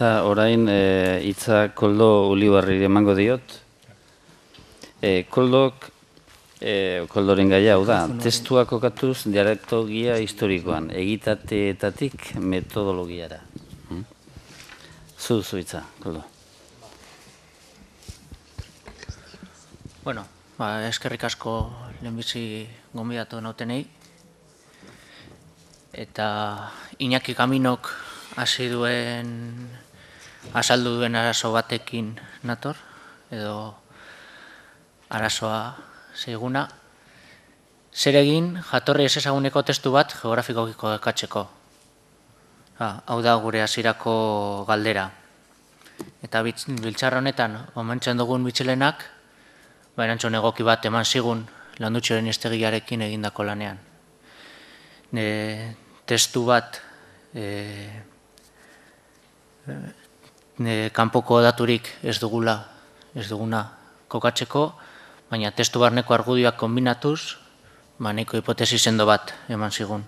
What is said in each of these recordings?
Eta orain hitza Koldo Ulibarriri emango diot. Koldoren gaia hau da, testua kokatuz dialektologia historikoan, egitateetatik metodologiara. Zu hitza, Koldo. Bueno, eskerrik asko lehenbizi gonbidatu nautenei. Eta Iñaki Kaminok azaldu duen arazo batekin nator, edo arazoa zeiguna. Zer egin jatorri ezezaguneko testu bat geografikoki kokatzeko. Hau da gure hasierako galdera. Eta biltzar honetan omentzen dugun Mitxelenak, erantzun egoki bat eman zigun Landutxoren Iztegiarekin egindako lanean. Testu bat kanpoko daturik ez duguna kokatzeko, baina testu barneko argudioak kombinatuz, nahiko hipotesi sendo bat eman zigun.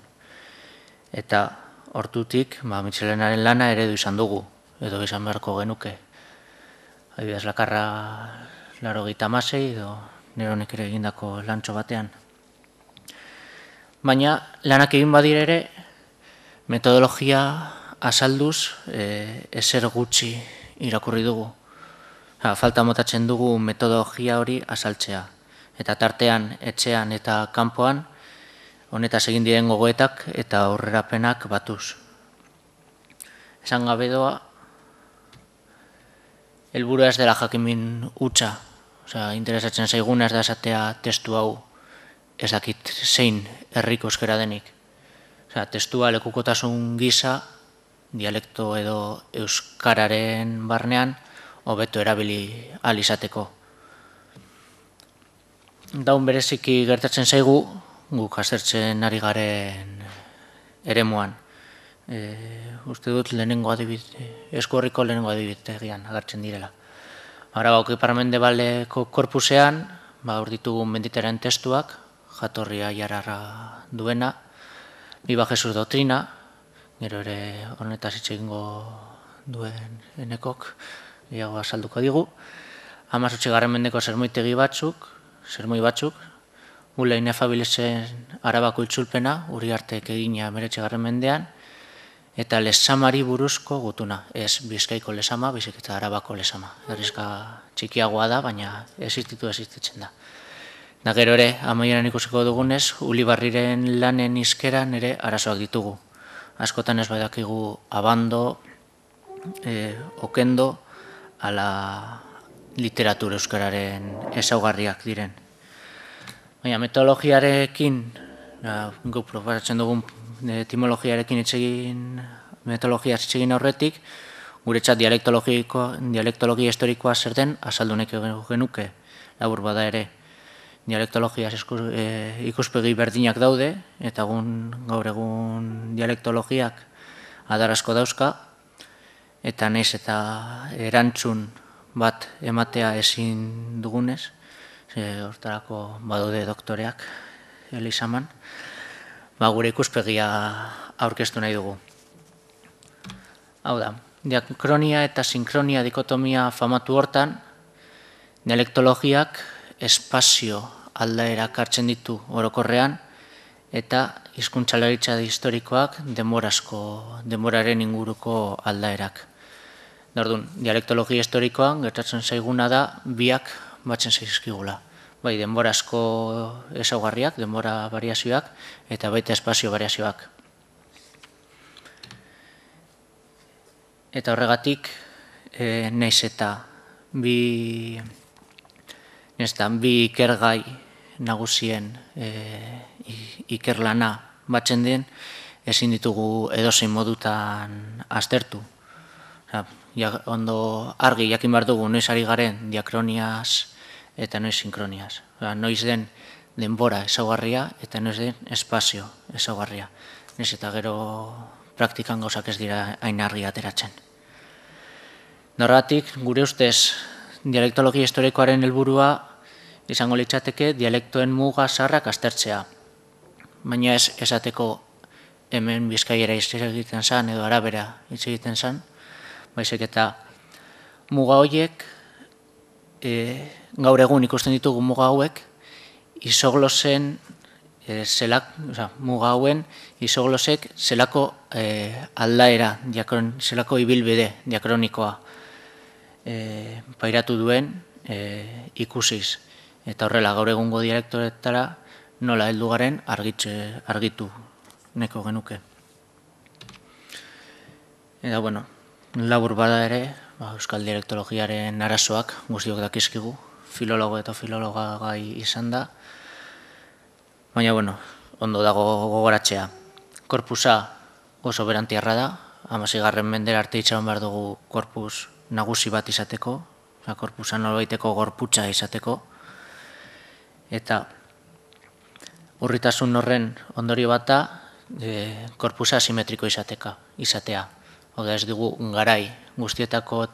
Eta hortutik, Mitxelenaren lana eredu izan dugu, edo izan beharko genuke. Adibidez, Lakarra 86, edo nire honek ere egindako lantxo batean. Baina lanak egin badire ere, metodologia azalduz ezer gutxi irakurri dugu. Falta motatzen dugu metodologia hori azaltzea. Eta tartean, etxean eta kanpoan, honetaz egin diren gogoetak eta aurrerapenak batuz. Esan gabe doa, helburua ez dela jakimin hutsa. Interesatzen zaiguna ez da esatea testu hau ez dakit zein herriko euskara denik. Testua lekukotasun gisa, dialekto edo euskararen barnean, hobeto erabili ahal izateko. Daun bereziki gertatzen zaigu, guk aztertzen ari garen eremuan. Uste dut eskuorriko lehenengo adibidegian agertzen direla. Arabako ipar-mendebaleko korpusean, hor ditugun Menditerranean testuak, jatorria jarrarra duena, Biba Jesus doktrina, gero ere honetaz hitz egingo duen enekok, gehiago azalduko digu, 18. mendeko sermoi batzuk, Gula Inefabilisen Arabako itzulpena, Uriartek egina 19. mendean, eta lesamari buruzko gutuna, ez Bizkaiko lesama, baizik eta Arabako lesama. Herrizka txikiagoa da, baina existitzen da. Da gero ere, amaieran ikusiko dugunez, Ulibarriren lanen izkeran ere arazoak ditugu. Askotan ez badakigu abando, okendo, ala literatura euskararen ezaugarriak diren. Baina metodologiarekin, guk proposatzen dugun etimologiarekin metodologia hitz egin aurretik, guretzat dialektologia historikoa zer den azaldu nahiko genuke, labur bada ere. Dialektologia ikuspegi berdinak daude, eta gaur egun dialektologiak adar asko dauzka, eta nahiz eta erantzun bat ematea ezin dugunez, hortarako badaude doktoreak Elisaman, gure ikuspegia aurkeztu nahi dugu. Hau da, diakronia eta sinkronia dikotomia famatu hortan, dialektologiak espazio aldaerak hartzen ditu orokorrean, eta hizkuntzalaritza historikoak denboraren inguruko aldaerak. Orduan, dialektologia historikoan gertatzen zaiguna da biak batzen zaizkigula. Bai, denborazko ezaugarriak, denbora variazioak, eta baita espazio variazioak. Eta horregatik, nahiz eta bi ikergai nagusien ikerlana batzen den, ezin ditugu edozein modutan aztertu. Ondo argi jakin behar dugu noiz ari garen diakroniaz eta noiz sinkroniaz. Noiz den denbora ezaugarria eta noiz den espazio ezaugarria. Noiz eta gero praktikan gauzak ez dira hain argi ateratzen. Horregatik, gure ustez, dialektologia historikoaren helburua izango litzateke dialektoen muga zaharrak aztertzea. Baina ez esateko hemen Bizkaiera hitz egiten zen edo Arabera hitz egiten zen, baizik eta muga horiek, gaur egun ikusten ditugu muga hauek, isoglosen, muga hauen isoglosek zelako aldaera, zelako ibilbide diakronikoa pairatu duen ikusiz. Eta horrela, gaur egungo dialektoetara nola heldu garen argitu neko genuke. Eta, bueno, labur bada ere, euskal dialektologiaren arazoak guztiok dakizkigu, filologo eta filologa gai izan da. Baina, bueno, ondo dago gogoratzea. Korpusa oso berantiarra da, 16. mendera arte itxaron behar dugu korpus nagusi bat izateko, korpusa nolabaiteko gorputza izateko, eta urritasun horren ondorio bat da, korpusa asimetriko izatea. Hau da ez dugu garai guztietako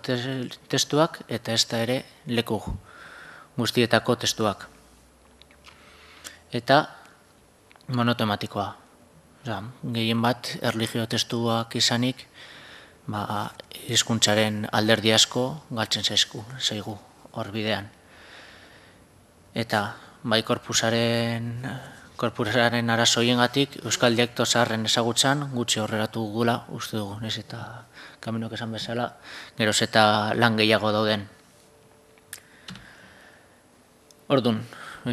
testuak eta ez da ere leku guztietako testuak. Eta monotematikoa. Gehien bat erlijio testuak izanik, hizkuntzaren alderdi asko galtzen zaigu hor bidean. Eta bai korpusaren arazoiengatik euskal dialekto zaharren ezagutzan gutxi horreratu gula uste dugu, naiz eta Kaminok esan bezala, geroz eta lan gehiago dauden. Orduan,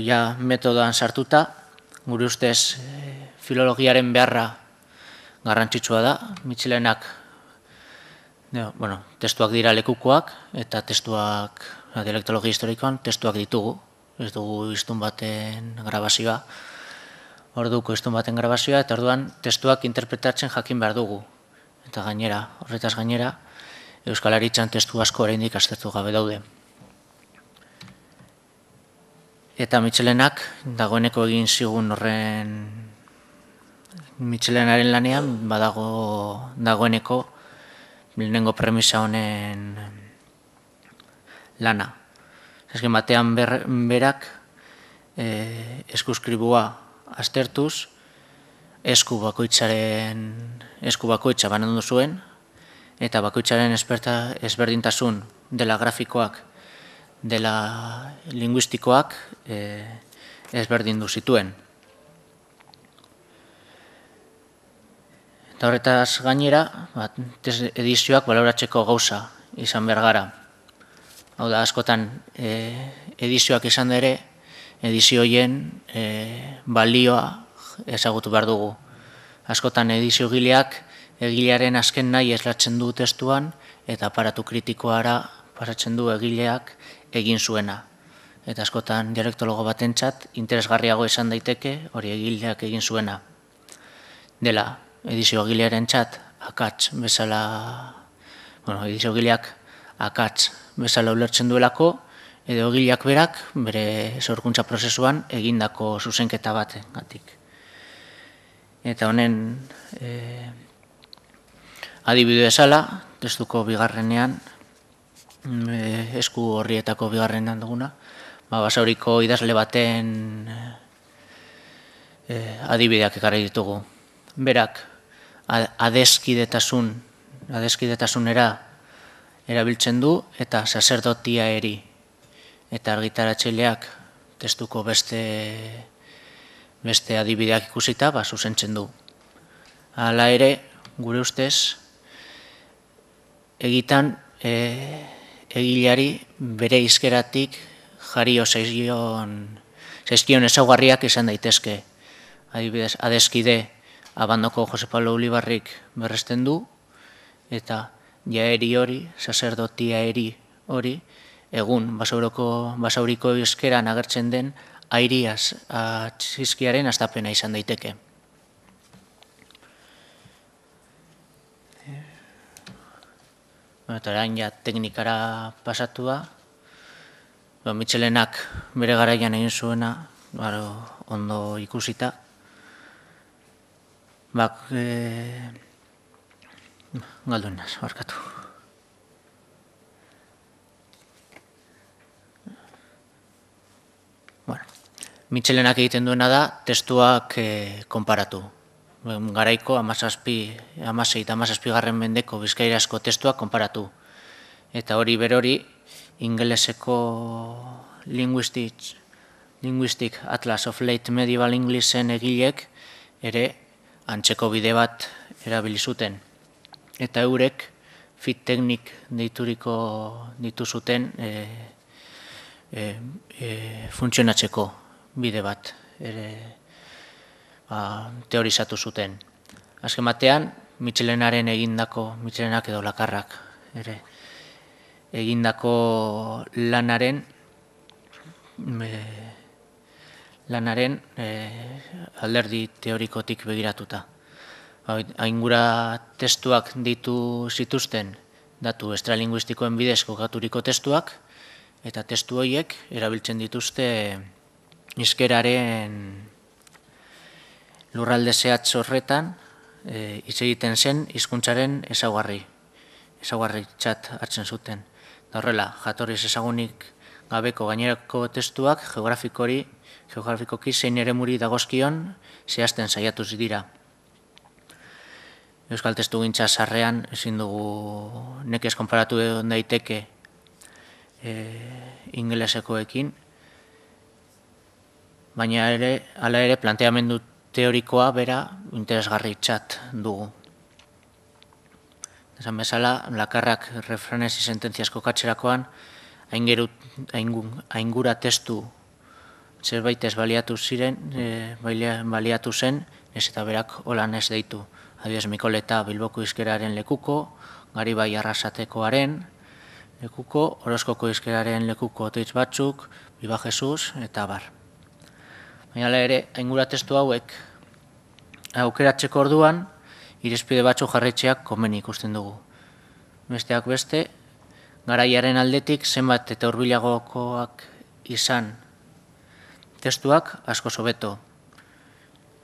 ja metodoan sartuta, gure ustez filologiaren beharra garrantzitsua da, Mitxelenak testuak dira lekukoak eta testuak, dialektologia historikoan, testuak ditugu, ez dugu hiztun baten grabazioa, orduko hiztun baten grabazioa, eta orduan testuak interpretatzen jakin behar dugu. Eta gainera, horretaz gainera, Euskalaritzan testu asko oraindik aztertu gabe daude. Eta Mitxelenak dagoeneko egin zigun horren Mitxelenaren lanean badago dagoeneko lehenengo premisa honen lana. Ezken batean berak eskuskribua aztertuz, esku bakoitza banandu zuen, eta bakoitzaren ezberdintasun dela grafikoak, dela linguistikoak ezberdindu zituen. Eta horretaz gainera, edizioak baloratzeko gauza izan behar gara. Hau da, askotan edizioak izan ere, edizioien balioa ezagutu behar dugu. Askotan edizio egilearen azken nahi eslatzen du testuan, eta aparatu kritikoara pasatzen du egileak egin zuena. Eta askotan dialektologo batentzat interesgarriago izan daiteke hori egileak egin zuena. Dela, edizio egilearen txat, akats bezala, edizio egileak akats bezala ulertzen duelako, edo egileak berak bere sorkuntza prozesuan egindako zuzenketa batengatik. Eta honen adibide bezala, testuko bigarrenean, esku horrietako bigarrenean duguna, Basauriko idazle baten adibideak ekarri ditugu. Berak adeskidetasunera erabiltzen du eta saserdotia eri. Eta argitaratzaileak testuko beste adibideak ikusita zuzentzen du. Hala ere, gure ustez, egitan egileari bere hizkeratik jario zaizkion ezaugarriak izan daitezke. Adibidez, adeskide Abandoko Jose Pablo Ulibarrik berresten du, eta jaeri hori, saserdotia eri hori, egun Basauriko hizkeran agertzen den airiaz atzizkiaren astapena izan daiteke. Eta orain ja teknikara pasatua, Mitxelenak bere garaian egin zuena, ondo ikusita, galdu naz, barkatu. Mitxelenak egiten duena da testuak konparatu. Garaiko 16 eta 17 mendeko bizkairazko testuak konparatu. eta hori berori ingeleseko Linguistic Atlas of Late Medieval Englishen egilek ere antzeko bide bat erabili zuten. Eta eurek fit teknik deituriko dituzuten funtzionatzeko bide bat teorizatu zuten. Azken batean, Michelenak edo Lakarrak egindako lanaren alderdi teorikotik begiratuta. Aingura testuak ditu zituzten datu estralinguistikoen bidez kokaturiko testuak, eta testu horiek erabiltzen dituzte hizkeraren lurralde zehatz horretan hitz egiten zen hizkuntzaren ezaugarritzat hartzen zuten. Da horrela, jatorriz ezagunik gabeko gainerako testuak geografikoki zein eremuri dagozkion zehazten saiatuz dira. Euskal testugintza sarrean ezin dugu nekez konparatu daiteke ingelesekoekin, baina hala ere planteamendu teorikoa bera interesgarritzat dugu. Esan bezala, Lakarrak refranes y sententzias kokatzerakoan aingura testu zerbaitez baliatu zen, ez eta berak holan ez deitu. Adibidez, Mikoleta Bilboko hizkeraren lekuko, Garibai Arrasatekoaren lekuko, Orozkoko hizkeraren lekuko otoitz batzuk, Biba Jesus eta abar. Baina ere, aingura testu hauek aukeratzeko orduan, irizpide batzu jarraitzeak komeni ikusten dugu. Besteak beste, garaiaren aldetik zenbat eta hurbilagokoak izan testuak asko hobeto.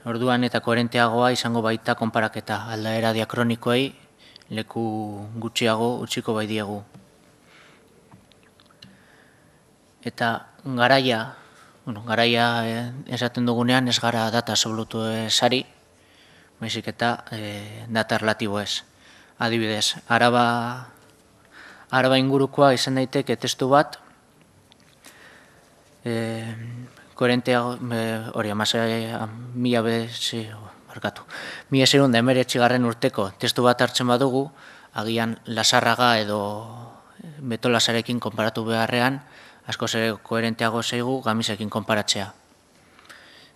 Orduan eta koherenteagoa izango baita konparaketa, aldaera diakronikoei leku gutxiago utziko baidiegu. Eta garaia esaten dugunean ez gara data absolutu esari, baizik eta data relatibo ez. Adibidez, Araba ingurukoa izan daiteke testu bat, koherenteago, hori, 1619 urteko testu bat hartzen badugu, agian Lasarraga edo Betolasarekin konparatu beharrean, asko ere koherenteago zaigu Gamisekin konparatzea.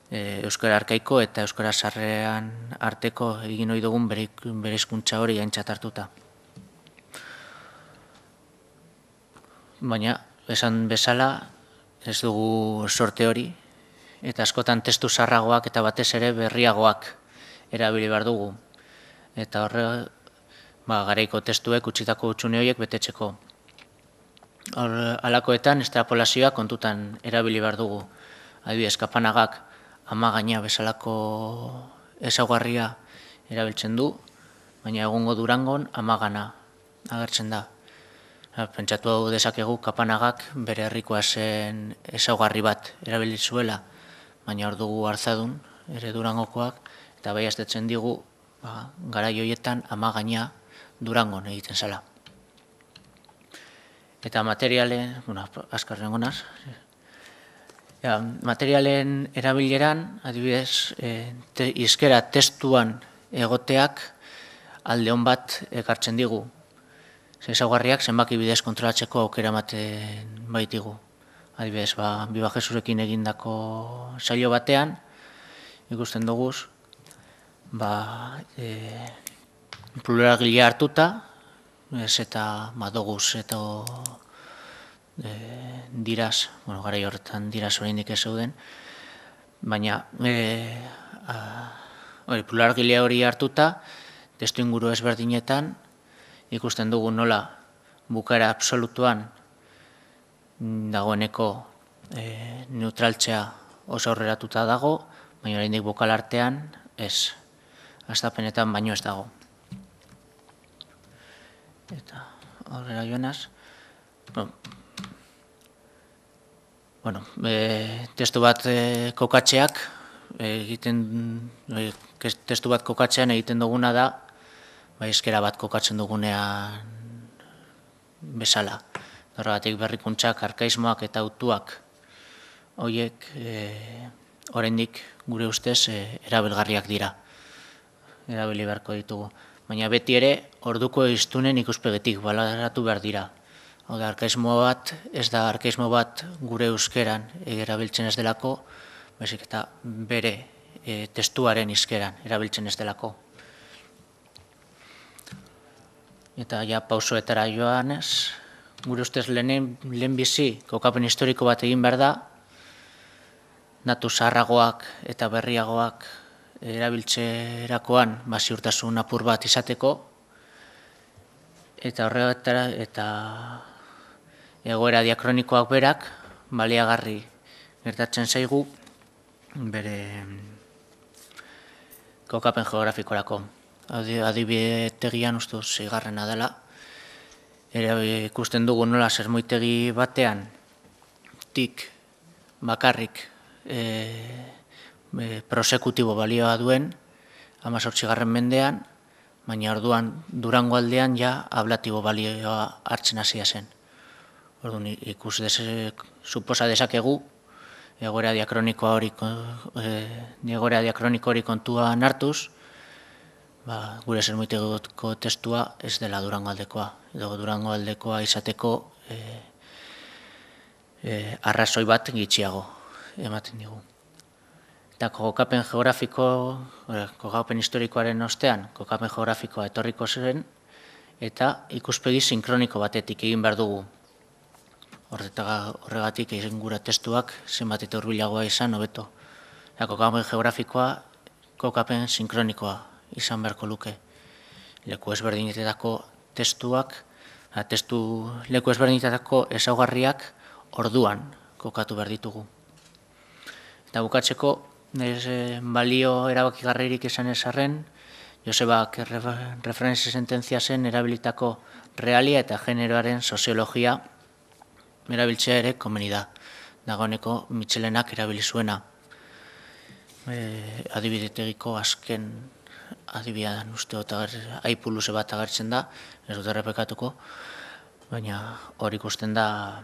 Euskara arkaiko eta Euskara sarrean arteko egin ohi dugun bereizkuntza hori aintzat hartuta. Baina, esan bezala, ez dugu sorte hori, eta askotan testu zarragoak eta batez ere berriagoak erabili behar dugu. Eta horre, garaiko testuek utzitako hutsune horiek betetzeko. Halakoetan, estrapolazioa kontutan erabili behar dugu. Adibidez, Kapanagak Amagaina bezalako ezaugarria erabiltzen du, baina egungo Durangon Amagana agertzen da. Pentsatu dezakegu Kapanagak bere herrikoa zen ezaugarri bat erabili zuela, baina hor dugu Arzadun, ere Durangokoak, eta bai aztetzen digu garai horietan Amagaina Durangon egiten zela. Eta materialen, azkarren gonaz, materialen erabileran, adibidez, hizkera testuan egoteak alde hon bat ekartzen digu. Ezaugarriak zenbaki bidez kontrolatzeko aukera ematen baitigu. Adibidez, Biba Jesusekin egindako saio batean, ikusten duguz, pluralgilea hartuta, ez eta doguz eta diraz, garai horretan diraz oraindik ez zeuden, baina pluralgilea hori hartuta, testu inguru ezberdinetan, ikusten dugu nola bukaera absolutuan dagoeneko neutraltzea oso aurreratuta dago, baina oraindik bokal artean ez, hastapenetan baino ez dago. Eta horrela joanaz, testu bat kokatzeak testu bat kokatzean egiten duguna da, hizkera bat kokatzen dugunean bezala. Horregatik berrikuntzak, arkaismoak eta autuak horiek oraindik gure ustez erabilgarriak dira. Erabili beharko ditugu. Baina beti ere orduko hiztunen ikuspegitik baloratu behar dira. Hau da, arkaismo bat, ez da arkaismo bat gure euskeran erabiltzen ez delako, baizik eta bere testuaren hizkeran erabiltzen ez delako. Eta ja pausoetara joanez, gure ustez lehenbizi kokapen historiko bat egin behar da, datu zaharragoak eta berriagoak erabiltzerakoan ziurtasun apur bat izateko, eta horregatara eta egoera diakronikoak berak baliagarri gertatzen zaigu bere kokapen geografikorako. Adibidetegian uste zeigarrena dela, ikusten dugu nola sermoitegi batean tik bakarrik prosekutibo balioa duen 18. mendean, baina orduan Durango aldean ja ablatibo balioa hartzen hasia zen. Orduan suposa dezakegu egoera diakroniko hori kontuan hartuz, gure sermoitegiko testua ez dela Durango aldekoa, edo Durango aldekoa izateko arrazoi bat gitxiago ematen digu. Eta kokapen historikoaren ostean, kokapen geografikoa etorriko zen, eta ikuspegi sinkroniko batetik egin behar dugu. Horregatik egin gura testuak zenbat eta hurbilagoa izan, hobeto. Kokapen geografikoa, kokapen sinkronikoa izan beharko luke. Leku ezberdinetetako testuak, leku ezberdinetetako ezaugarriak orduan kokatu behar ditugu. Eta bukatzeko, balio erabakigarririk izan ezarren, Josebak referentzia sententzia zen erabilitako realia eta generoaren soziologia erabiltzea ere komeni da. Dagoeneko Mitxelenak erabili zuena. Adibidetegiko azken adibidean uste aipu luze bat agertzen da, ez dut errepekatuko, baina hor ikusten da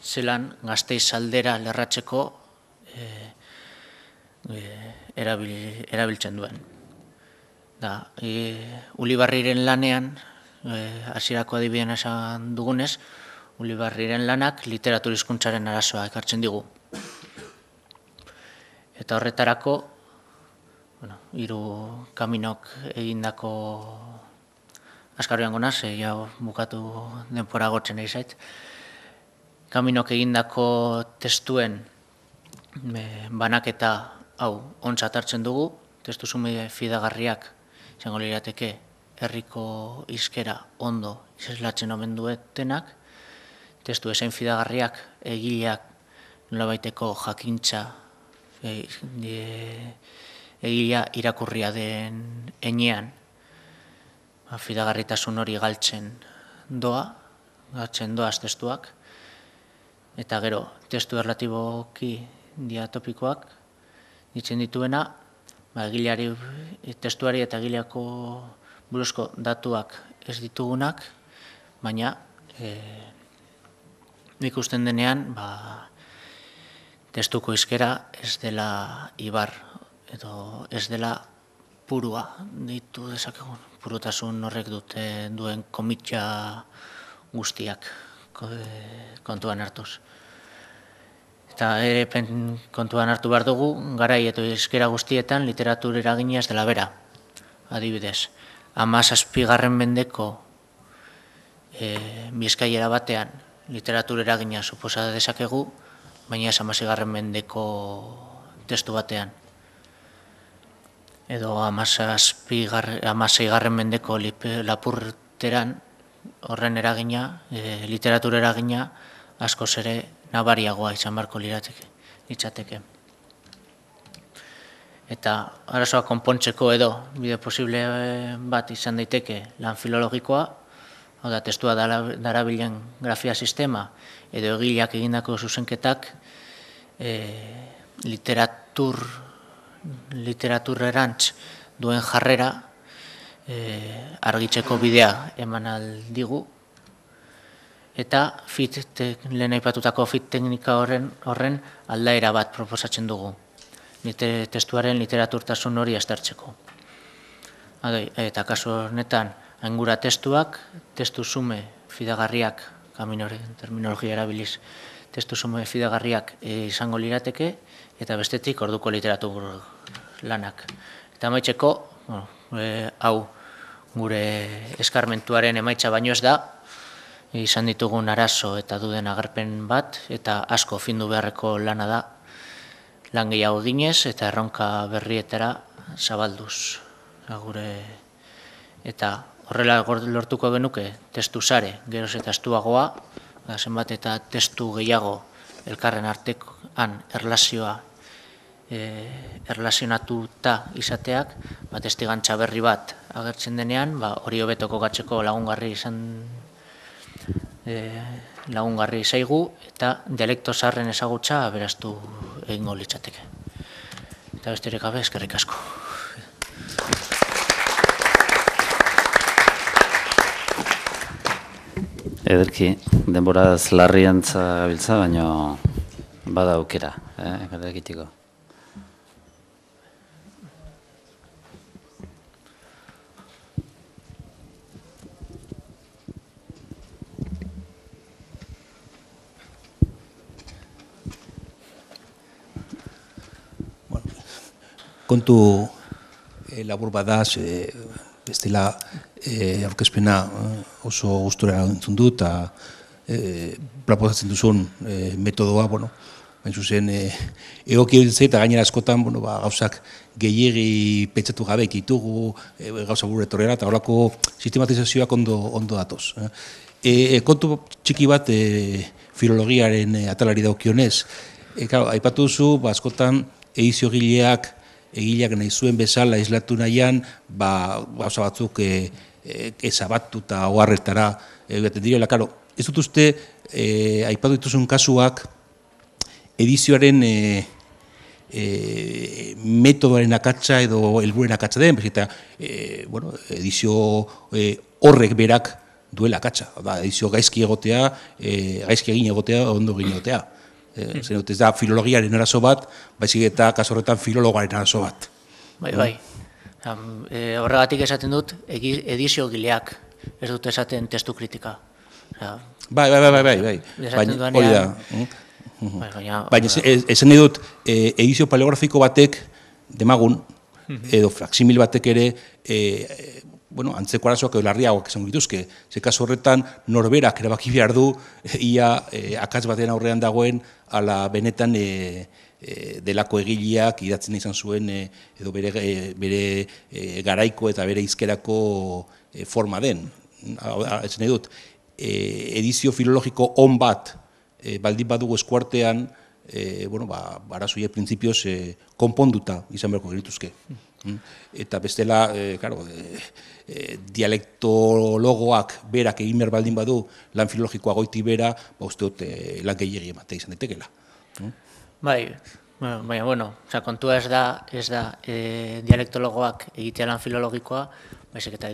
zelan Gasteiz aldera lerratzeko erabiltzen duen. Ulibarriren lanean, hasierako adibidean esan dugunez, Ulibarriren lanak literatur hizkuntzaren arazoa ekartzen digu. Eta horretarako, 3 kaminok egindako askarrian gonaz, bukatu denpora gotzen nahi zait. Kaminok egindako testuen banaketa hau ontzat hartzen dugu, testu zume fidagarriak izango lirateke herriko hizkera ondo islatzen omen duetenak, testu ezen fidagarriak egileak nolabaiteko jakintza egilea irakurria den enean fidagarritasun hori galtzen doaz testuak, eta gero testu erlatiboki diatopikoak ditzen dituena, testuari eta egileako buruzko datuak ez ditugunak, baina ikusten denean testuko hizkera ez dela ibar, edo ez dela purua ditu dezakegun. Purutasun horrek duen komitxa guztiak kontuan hartuz. Eta ere kontuan hartu behar dugu, garai eta hizkera guztietan literatur eragina ez dela bera. Adibidez, 17. mendeko Bizkaiera batean literatur eragina suposa dezakegu, baina ez 16. mendeko testu batean. Edo 16. mendeko Lapurteran horren eragina, literatur eragina, askoz ere nabariagoa izan beharko litzateke. Eta arazoa konpontzeko edo bide posible bat izan daiteke lan filologikoa, hau da, testua darabilen grafia sistema edo egileak egindako zuzenketak literaturerantz duen jarrera argitzeko bidea eman aldigu, eta lehen aipatutako fit teknika horren aldaera bat proposatzen dugu, testuaren literaturtasun hori aztertzeko. Eta kasu honetan, aingura testuak, testu sume fidagarriak, kaminoren terminologia erabiliz, testu sume fidagarriak izango lirateke, eta bestetik orduko literatur lanak. Eta amaitzeko, hau gure eskarmentuaren emaitza baino ez da, izan ditugun arazo eta duden agerpen bat, eta asko findu beharreko lana da, lan gehiago ginez eta erronka berrietara zabalduz. Eta horrela lortuko genuke testu sare, geroz eta estuagoa, zenbat eta testu gehiago elkarren artean erlazionatuta izateak, testigantza berri bat agertzen denean, hori hobeto kokatzeko lagungarri zaigu, eta dialekto zaharren ezagutza aberaztu egingo litzateke. Eta besterik gabe, eskerrik asko. Ederki, denboraz larriantza gabiltza, baina bada aukera, galderakitiko. Kontu labur badaz, bestela aurkezpena oso gustura entzun du, eta proposatzen duzun metodoa, hain zuzen, egoki ditzen eta gainera askotan gauzak gehiegi pentsatu gabe ditugu, gauza buru etorrera, eta horako sistematizazioak ondo datoz. Kontu txiki bat filologiaren atalari daukionez, aipatu duzu, askotan edizio egileak nahi zuen bezala islatu nahian, gauza batzuk ezabatu eta oharretara egiten direla. Ez dut uste, aipatu dituzun kasuak, edizioaren metodoaren akatsa edo helburuaren akatsa den, eta edizio horrek berak duela akatsa. Edizio gaizki egin egotea, ondo egin egotea. Ez da filologiaren arazo bat, baizik eta kasu horretan filologaren arazo bat. Bai. Horregatik esaten dut, edizio gileak, ez dut esaten testu kritika. Bai. Hori da. Baina esan nahi dut, edizio paleografiko batek, demagun, edo faksimil batek ere, antzeko arazoak edo larriagoak esan dituzke. Ze kasu horretan, norberak erabaki behar du, ia akats baten aurrean dagoen, ala benetan delako egileak idatzen izan zuen edo bere garaiko eta bere hizkerako forma den. Ez nahi dut, edizio filologiko on bat baldin badugu eskuartean, arazoiek printzipioz konponduta izan beharko genituzke. Eta bestela, dialektologoak berak egin behar baldin badu lan filologikoa goiti bera, uste dut lan gehiagi ematea izan daitekeela. Bai, baina, kontua ez da dialektologoak egitea lan filologikoa, baizik eta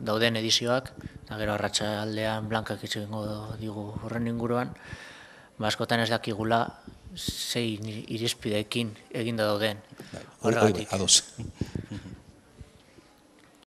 dauden edizioak, eta gero arratsaldean Blankak hitz egingo digu horren inguruan, askotan ez dakigula zein irizpideekin eginda dauden. Horregatik.